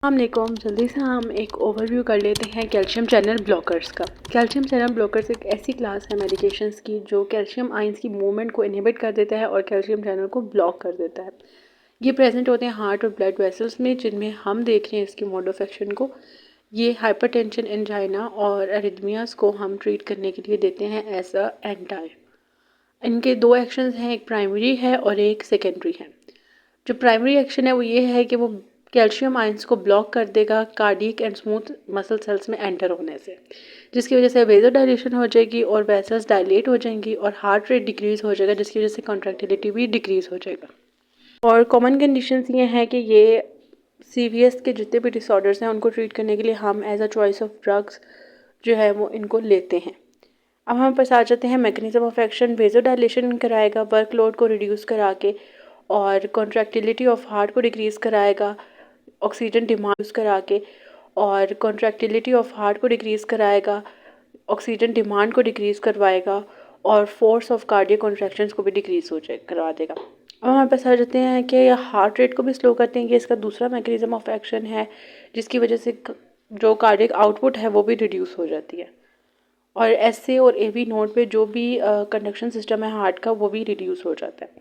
अस्सलामुअलैकुम। जल्दी से हम एक ओवरव्यू कर लेते हैं कैल्शियम चैनल ब्लॉकर्स का। कैल्शियम चैनल ब्लॉकर्स एक ऐसी क्लास है मेडिकेशंस की जो कैल्शियम आयंस की मूवमेंट को इनहिबिट कर देता है और कैल्शियम चैनल को ब्लॉक कर देता है। ये प्रेजेंट होते हैं हार्ट और ब्लड वेसल्स में, जिनमें हम देख रहे हैं इसकी मोड ऑफ एक्शन को। ये हाइपरटेंशन, एंजाइना और एरिथमियास को हम ट्रीट करने के लिए देते हैं एज अ एंटाई। इनके दो एक्शंस हैं, एक प्राइमरी है और एक सेकेंडरी है। जो प्राइमरी एक्शन है वो ये है कि वो कैल्शियम आयंस को ब्लॉक कर देगा cardiac and smooth muscle cells में एंटर होने से, जिसकी वजह से वेजो डायलेशन हो जाएगी और वेसल्स डायलेट हो जाएंगी और हार्ट रेट डिक्रीज हो जाएगा, जिसकी वजह से कॉन्ट्रैक्टिलिटी भी डिक्रीज हो जाएगा। और कॉमन कंडीशंस ये हैं कि ये CVS के जितने भी डिसऑर्डर्स हैं उनको ट्रीट करने के लिए हम as a choice of drugs जो है वो इनको लेते हैं। अब हम पास आ जाते हैं मैकेनिज्म ऑफ एक्शन। वेजो डायलेशन कराएगा वर्कलोड को रिड्यूस करा के और कॉन्ट्रैक्टिलिटी ऑफ हार्ट को डिक्रीज़ कराएगा ऑक्सीजन डिमांड करा के, और कॉन्ट्रैक्टिलिटी ऑफ हार्ट को डिक्रीज़ कराएगा, ऑक्सीजन डिमांड को डिक्रीज़ करवाएगा और फोर्स ऑफ कार्डियक कॉन्ट्रैक्शंस को भी डिक्रीज़ हो जाए करवा देगा। अब हमारे पास आ जाते हैं कि हार्ट रेट को भी स्लो करते हैं। ये इसका दूसरा मैकेनिज्म ऑफ एक्शन है, जिसकी वजह से जो कार्डियक आउटपुट है वो भी रिड्यूस हो जाती है और SA और AV नोड पे जो भी कंडक्शन सिस्टम है हार्ट का वो भी रिड्यूस हो जाता है।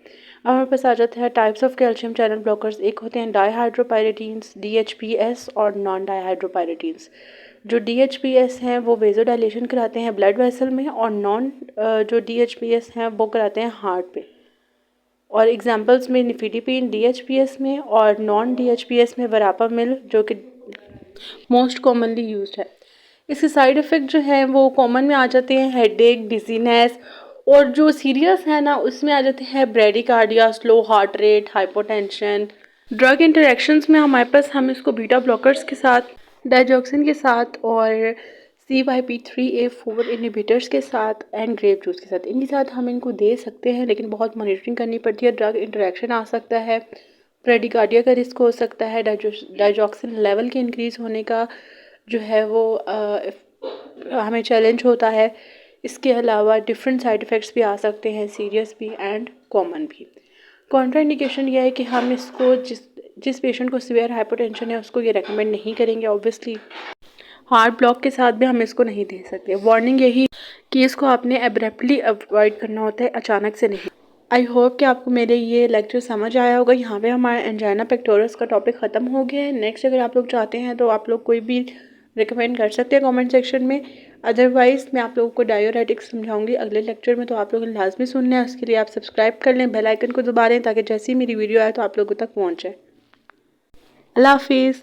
अब हमारे पास आ जाता है types of calcium channel blockers. एक होते हैं डाईहाइड्रोपायरेटीन्स, DHPS और नॉन डाईहाइड्रोपायरेटीन्स। जो DHPS हैं वो वेजो डायलेशन कराते हैं ब्लड वेसल में, और नॉन जो DHPS हैं वो कराते हैं हार्ट पे। और एग्जांपल्स में निफिडिपिन DHPS में और नॉन DHPS में वरापामिल, जो कि मोस्ट कॉमनली यूज्ड है। इसके साइड इफ़ेक्ट जो हैं वो कॉमन में आ जाते हैं हेडेक, डिजीनेस, और जो सीरियस है ना उसमें आ जाते हैं bradycardia, slow heart rate, hypotension. Drug interactions में हमारे पास हम इसको बीटा ब्लॉकर्स के साथ, डाइजॉक्सिन के साथ और CYP3A4 इनहिबिटर्स के साथ एंड ग्रेप जूस के साथ, इनके साथ हम इनको दे सकते हैं, लेकिन बहुत मॉनिटरिंग करनी पड़ती है। ड्रग इंटरेक्शन आ सकता है, ब्रेडिकार्डिया का रिस्क हो सकता है, डाइजॉक्सिन लेवल के इंक्रीज़ होने का जो है वो हमें चैलेंज होता है। इसके अलावा डिफरेंट साइड इफ़ेक्ट्स भी आ सकते हैं, सीरियस भी एंड कॉमन भी। कॉन्ट्राइंडिकेशन यह है कि हम इसको जिस पेशेंट को सीवियर हाइपोटेंशन है उसको ये रेकमेंड नहीं करेंगे। ऑब्वियसली हार्ट ब्लॉक के साथ भी हम इसको नहीं दे सकते। वार्निंग यही कि इसको आपने एब्रप्टली अवॉइड करना होता है, अचानक से नहीं। आई होप कि आपको मेरे ये लेक्चर समझ आया होगा। यहाँ पे हमारा एंजाइना पेक्टोरस का टॉपिक ख़त्म हो गया है। नेक्स्ट अगर आप लोग चाहते हैं तो आप लोग कोई भी रिकमेंड कर सकते हैं कमेंट सेक्शन में। अदरवाइज़ मैं आप लोगों को डायोरेटिक्स समझाऊंगी अगले लेक्चर में, तो आप लोग लाजमी सुनना है। उसके लिए आप सब्सक्राइब कर लें, बेल आइकन को दबा लें ताकि जैसे ही मेरी वीडियो आए तो आप लोगों तक पहुँच जाए। अल्लाह हाफिज़।